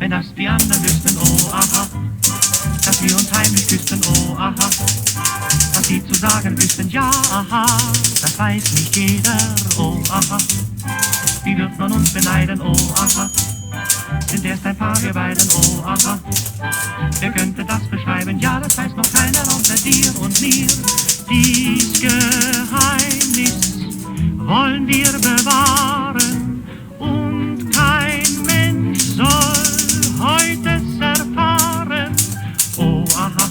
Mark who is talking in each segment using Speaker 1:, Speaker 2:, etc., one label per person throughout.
Speaker 1: wenn das die anderen wüssten, oh aha, dass wir uns heimlich küssten, oh aha, was sie zu sagen wüssten, ja aha, das weiß nicht jeder, oh aha, wie wird man uns beneiden, oh aha, sind erst ein Paar wir beiden, oh aha, wer könnte das beschreiben, ja das weiß noch keiner außer dir und mir, dies Geheimnis wollen wir bewahren und kein Mensch soll heute es erfahren. Oh aha,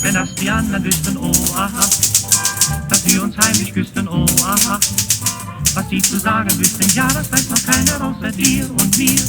Speaker 1: wenn das die anderen wüssten, oh aha, dass wir uns heimlich küssten, oh aha, was die zu sagen wüssten, ja das weiß noch keiner außer dir und mir.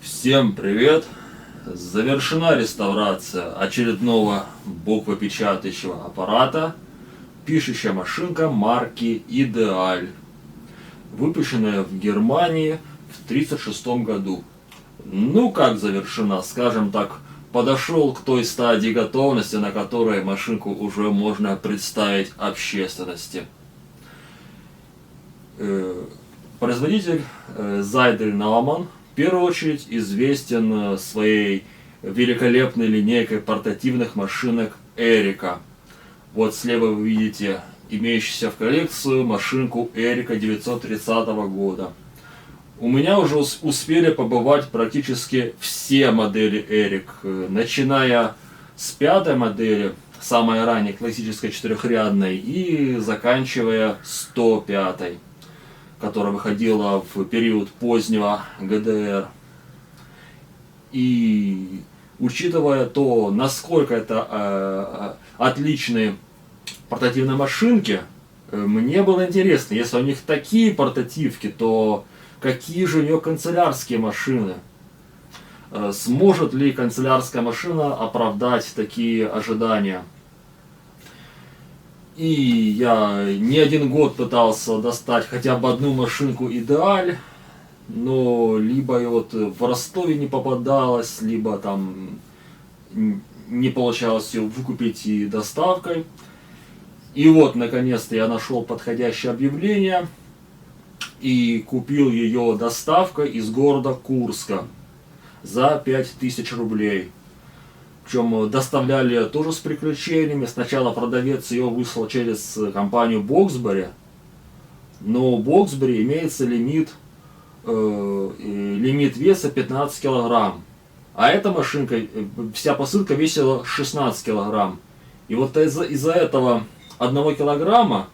Speaker 2: Всем привет! Завершена реставрация очередного буквопечатающего аппарата, пишущая машинка марки Ideal, выпущенная в Германии в 1936 году. Ну как завершена, скажем так, подошел к той стадии готовности, на которой машинку уже можно представить общественности. Производитель Зайдель Науман в первую очередь известен своей великолепной линейкой портативных машинок Эрика. Вот слева вы видите имеющуюся в коллекцию машинку Эрика 930 года. У меня уже успели побывать практически все модели Эрик, начиная с 5-й модели, самой ранней классической четырехрядной, и заканчивая 105-й, которая выходила в период позднего ГДР. И учитывая то, насколько это отличные портативные машинки, мне было интересно, если у них такие портативки, то какие же у нее канцелярские машины? Сможет ли канцелярская машина оправдать такие ожидания? И я не один год пытался достать хотя бы одну машинку Ideal, но либо и вот в Ростове не попадалось, либо там не получалось ее выкупить и доставкой. И вот наконец-то я нашел подходящее объявление и купил ее доставкой из города Курска за 5000 рублей. Причем доставляли тоже с приключениями. Сначала продавец ее выслал через компанию Боксбери, но у Боксбери имеется лимит веса 15 килограмм. А эта машинка, вся посылка весила 16 килограмм. И вот из-за этого 1 килограмма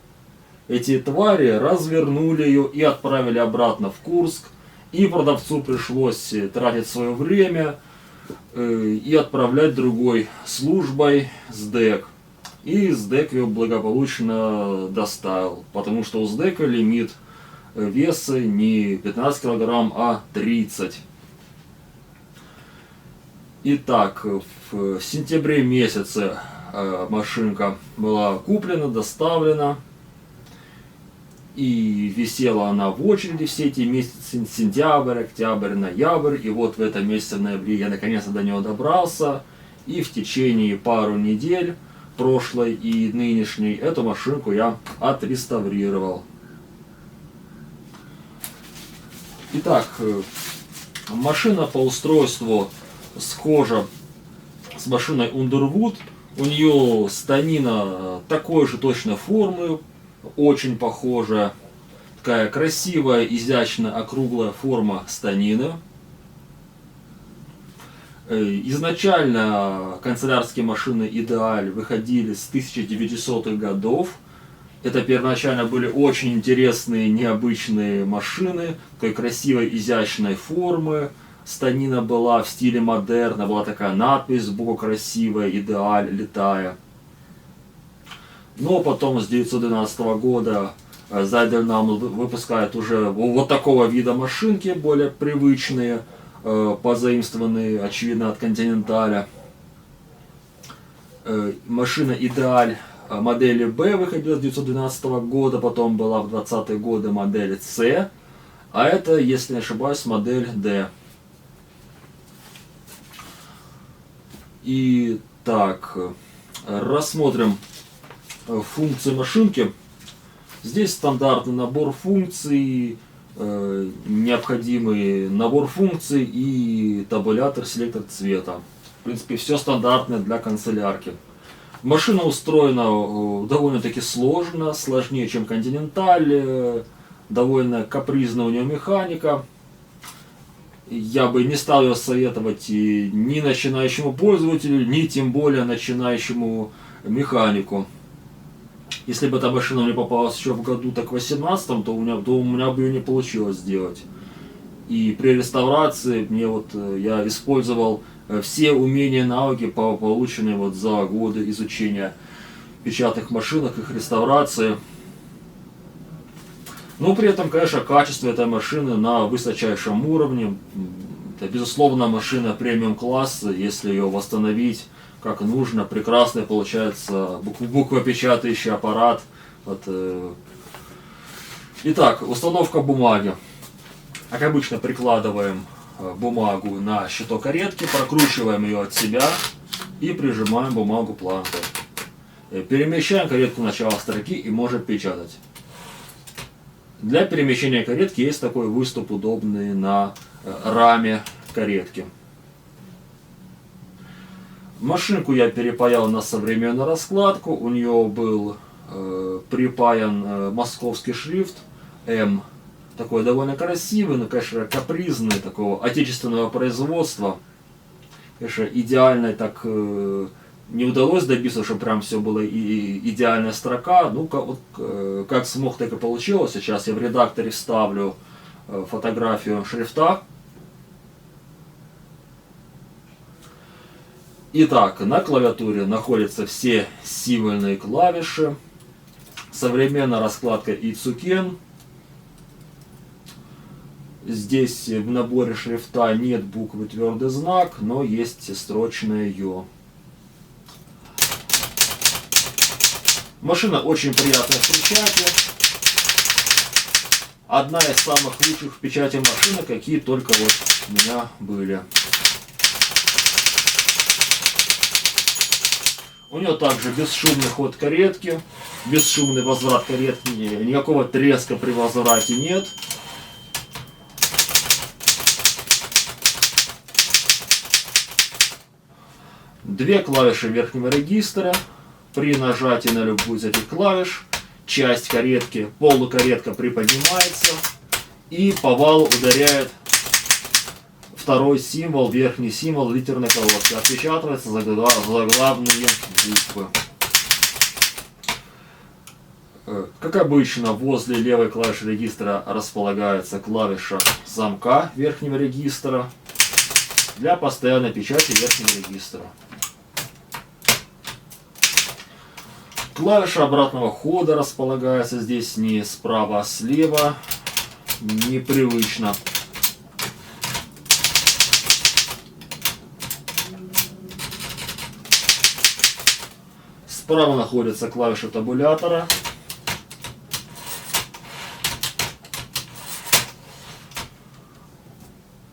Speaker 2: эти твари развернули ее и отправили обратно в Курск, И продавцу пришлось тратить свое время и отправлять другой службой СДЭК. И СДЭК ее благополучно доставил, потому что у СДЭКа лимит веса не 15 килограмм, а 30. Итак, в сентябре месяце машинка была куплена, доставлена. И висела она в очереди все эти месяцы, сентябрь, октябрь, ноябрь. И вот в этом месяце, в ноябре, я наконец-то до нее добрался. И в течение пару недель, прошлой и нынешней, эту машинку я отреставрировал. Итак, машина по устройству схожа с машиной Underwood. У нее станина такой же точно формы, очень похожая. Такая красивая, изящно округлая форма станины. Изначально канцелярские машины Идеаль выходили с 1900-х годов. Это первоначально были очень интересные, необычные машины, такой красивой, изящной формы. Станина была в стиле модерна, была такая надпись сбоку красивая, Идеаль, летая. Но потом с 1912 года Зайдернам выпускает уже вот такого вида машинки, более привычные, позаимствованные, очевидно, от Континенталя. Машина Идеаль модели B выходила с 1912 года, потом была в 20-е годы модель C, а это, если не ошибаюсь, модель D. Итак, рассмотрим функции машинки. Здесь стандартный набор функций, необходимый набор функций и табулятор, селектор цвета. В принципе, все стандартное для канцелярки. Машина устроена довольно-таки сложно, сложнее, чем Континенталь, довольно капризная у нее механика. Я бы не стал ее советовать ни начинающему пользователю, ни тем более начинающему механику. Если бы эта машина мне попалась еще в году так 18-м, то у меня бы ее не получилось сделать. И при реставрации я использовал все умения, навыки, полученные за годы изучения печатных машинок, их реставрации. Но при этом, конечно, качество этой машины на высочайшем уровне. Это, безусловно, машина премиум класса, если ее восстановить как нужно, прекрасный получается буквопечатающий аппарат. Итак, установка бумаги. Как обычно, прикладываем бумагу на щиток каретки, прокручиваем ее от себя и прижимаем бумагу планкой. Перемещаем каретку в начало строки и можем печатать. Для перемещения каретки есть такой выступ, удобный на раме каретки. Машинку я перепаял на современную раскладку. У нее был припаян московский шрифт М. Такой довольно красивый, но, конечно, капризный, такого отечественного производства. Конечно, идеальной так не удалось добиться, чтобы прям все было идеальная строка. Ну, как смог, так и получилось. Сейчас я в редакторе вставлю фотографию шрифта. Итак, на клавиатуре находятся все символьные клавиши. Современная раскладка Ицукен. Здесь в наборе шрифта нет буквы твердый знак, но есть строчное Ё. Машина очень приятная в печати. Одна из самых лучших в печати машин, какие только у меня были. У нее также бесшумный ход каретки, бесшумный возврат каретки, никакого треска при возврате нет. Две клавиши верхнего регистра. При нажатии на любую из этих клавиш часть каретки, полукаретка приподнимается и по валу ударяет второй символ, верхний символ литерной колодки. Отпечатывается заглавные буквы. Как обычно, возле левой клавиши регистра располагается клавиша замка верхнего регистра для постоянной печати верхнего регистра. Клавиша обратного хода располагается здесь не справа, а слева. Непривычно. Справа находится клавиша табулятора.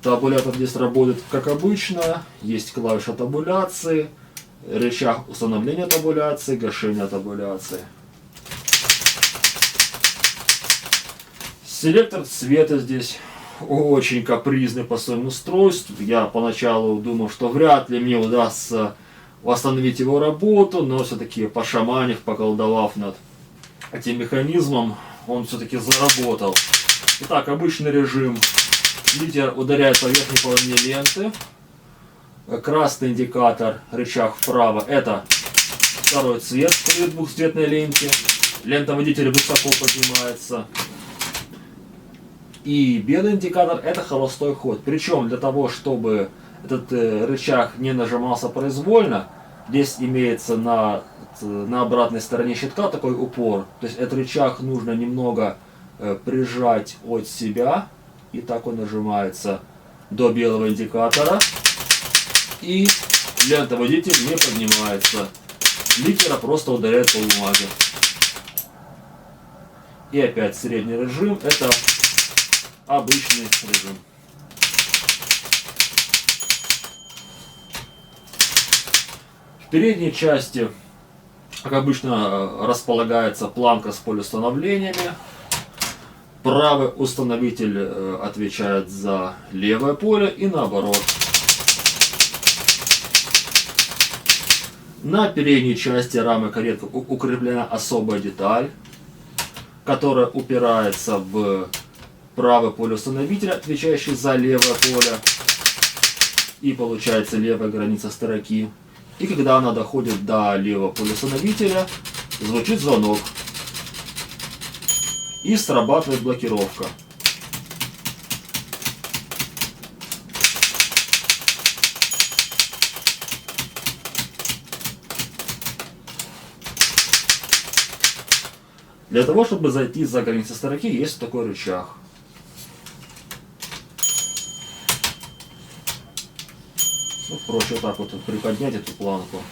Speaker 2: Табулятор здесь работает как обычно. Есть клавиша табуляции, рычаг установления табуляции, гашения табуляции. Селектор цвета здесь очень капризный по своему устройству. Я поначалу думал, что вряд ли мне удастся восстановить его работу, но все-таки пошаманив, поколдовав над этим механизмом, он все-таки заработал. Итак, обычный режим. Лидер ударяет по верхней половине ленты. Красный индикатор, рычаг вправо, это второй цвет при двухцветной ленте. Лента водителя высоко поднимается. И белый индикатор — это холостой ход. Причем для того, чтобы этот рычаг не нажимался произвольно, здесь имеется на обратной стороне щитка такой упор. То есть этот рычаг нужно немного прижать от себя. И так он нажимается до белого индикатора. И лента водителя не поднимается. Литера просто ударяет по бумаге. И опять средний режим. Это обычный режим. В передней части, как обычно, располагается планка с полеустановлениями. Правый установитель отвечает за левое поле и наоборот. На передней части рамы каретки укреплена особая деталь, которая упирается в правый полеустановитель, отвечающий за левое поле. И получается левая граница строки. И когда она доходит до левого полеустановителя, звучит звонок. И срабатывает блокировка. Для того, чтобы зайти за границу строки, есть такой рычаг. Ну, проще вот так вот приподнять эту планку.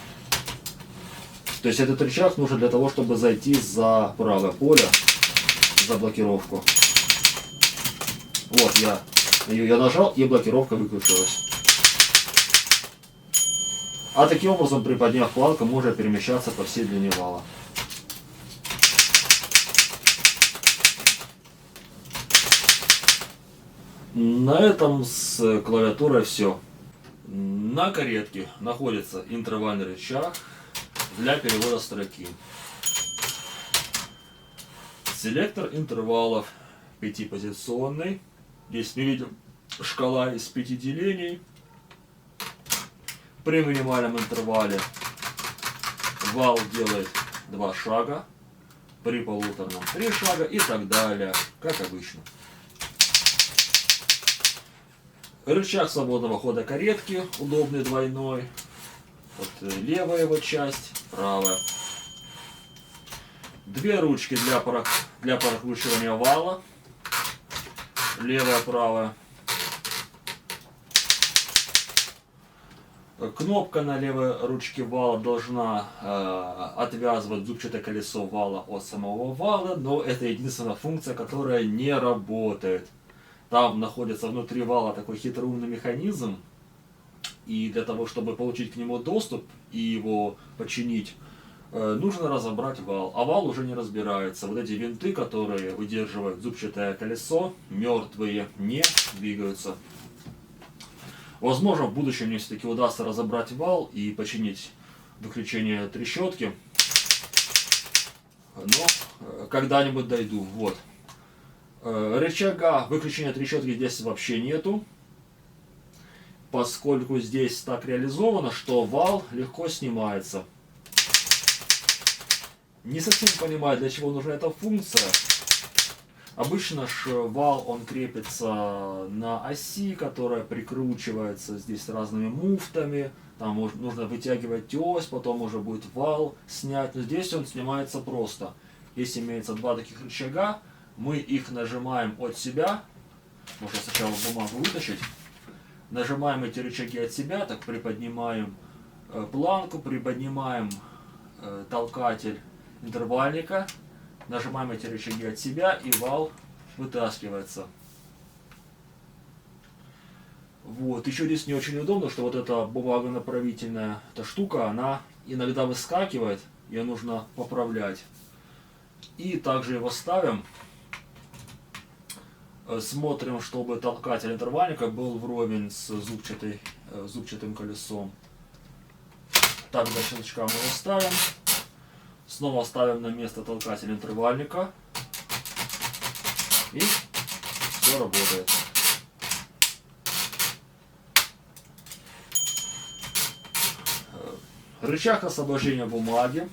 Speaker 2: То есть этот рычаг нужен для того, чтобы зайти за правое поле, за блокировку. Вот я нажал, и блокировка выключилась. А таким образом, приподняв планку, можно перемещаться по всей длине вала. На этом с клавиатурой все. На каретке находится интервальный рычаг для перевода строки. Селектор интервалов 5-позиционный. Здесь мы видим шкала из 5 делений. При минимальном интервале вал делает 2 шага, при полуторном 3 шага и так далее, как обычно. Рычаг свободного хода каретки, удобный двойной. Вот левая его часть, правая. 2 ручки для прокручивания вала. Левая, правая. Кнопка на левой ручке вала должна отвязывать зубчатое колесо вала от самого вала, но это единственная функция, которая не работает. Там находится внутри вала такой хитроумный механизм, и для того, чтобы получить к нему доступ и его починить, нужно разобрать вал. А вал уже не разбирается. Вот эти винты, которые удерживают зубчатое колесо, мертвые, не двигаются. Возможно, в будущем мне все-таки удастся разобрать вал и починить выключение трещотки. Но когда-нибудь дойду. Вот. Рычага выключения трещотки здесь вообще нету, поскольку здесь так реализовано, что вал легко снимается. Не совсем понимаю, для чего нужна эта функция. Обычно вал он крепится на оси, которая прикручивается здесь разными муфтами. Там нужно вытягивать ось, потом уже будет вал снять. Но здесь он снимается просто. Здесь имеется два таких рычага. Мы их нажимаем от себя. Можно сначала бумагу вытащить. Нажимаем эти рычаги от себя, так приподнимаем планку, приподнимаем толкатель интервальника. Нажимаем эти рычаги от себя, и вал вытаскивается. Вот. Еще здесь не очень удобно, что вот эта бумагонаправительная эта штука, она иногда выскакивает, ее нужно поправлять. И также его ставим. Смотрим, чтобы толкатель интервальника был вровень с зубчатым колесом. Так, до щелчка мы его ставим. Снова ставим на место толкатель интервальника. И все работает. Рычаг освобождения бумаги.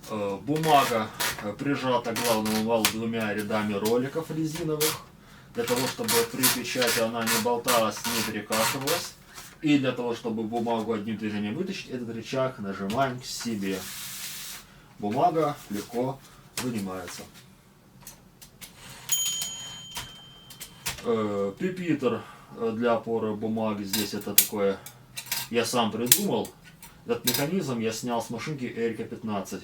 Speaker 2: Бумага прижата к главному валу двумя рядами роликов резиновых. Для того, чтобы при печати она не болталась, не перекашивалась. И для того, чтобы бумагу одним движением вытащить, этот рычаг нажимаем к себе. Бумага легко вынимается. Пюпитр для опоры бумаги здесь это такое, я сам придумал. Этот механизм я снял с машинки Эрика 15.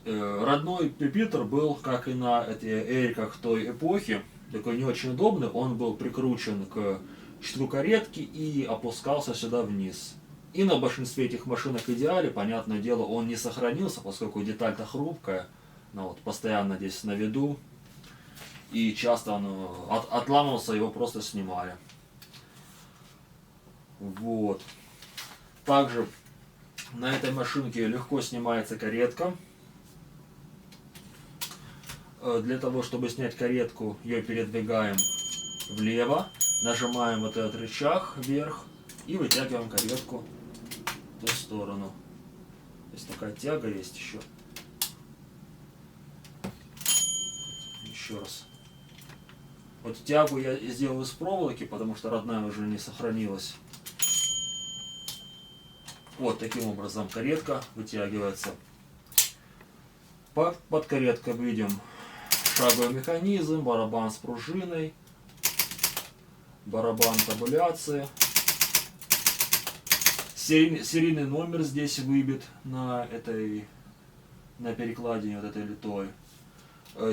Speaker 2: Родной пюпитр был, как и на Эриках той эпохи, такой не очень удобный. Он был прикручен к щитку каретки и опускался сюда вниз. И на большинстве этих машинок Идеале, понятное дело, он не сохранился, поскольку деталь-то хрупкая, но вот постоянно здесь на виду. И часто он отламывался, его просто снимали. Вот. Также на этой машинке легко снимается каретка. Для того, чтобы снять каретку, ее передвигаем влево, нажимаем вот этот рычаг вверх и вытягиваем каретку в ту сторону. Здесь такая тяга есть еще. Еще раз. Вот тягу я сделал из проволоки, потому что родная уже не сохранилась. Вот таким образом каретка вытягивается. Под кареткой видим шаговый механизм, барабан с пружиной, барабан табуляции. Серийный номер здесь выбит на перекладине вот этой литой.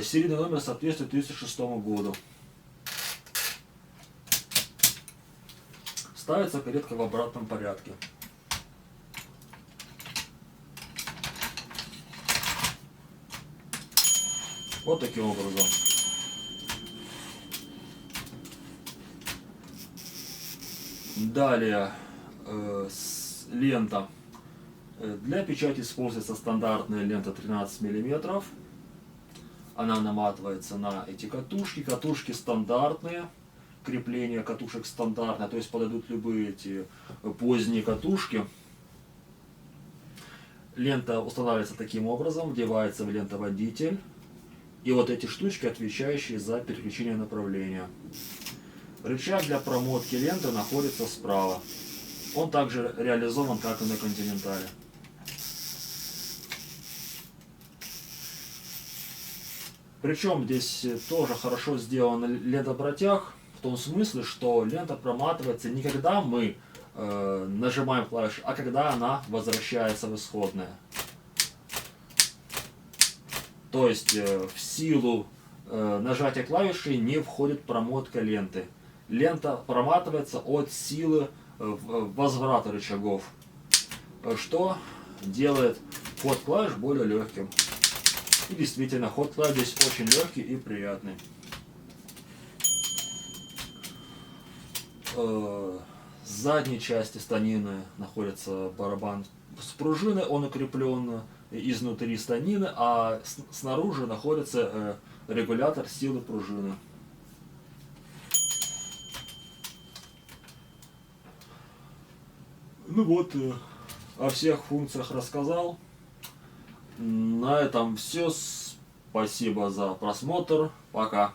Speaker 2: Серийный номер соответствует 1936 году. Ставится каретка в обратном порядке. Вот таким образом. Далее лента. Для печати используется стандартная лента 13 мм. Она наматывается на эти катушки. Катушки стандартные. Крепление катушек стандартное. То есть подойдут любые эти поздние катушки. Лента устанавливается таким образом. Вдевается в лентоводитель. И вот эти штучки, отвечающие за переключение направления. Рычаг для промотки ленты находится справа. Он также реализован, как и на Континентале. Причем здесь тоже хорошо сделан лентопротяг, в том смысле, что лента проматывается не когда мы нажимаем клавишу, а когда она возвращается в исходное. То есть в силу нажатия клавиши не входит промотка ленты. Лента проматывается от силы возврата рычагов, что делает ход клавиш более легким. И действительно, ход клавиш здесь очень легкий и приятный. В задней части станины находится барабан с пружиной, он укреплен изнутри станины, а снаружи находится регулятор силы пружины. Ну вот, о всех функциях рассказал. На этом все. Спасибо за просмотр. Пока.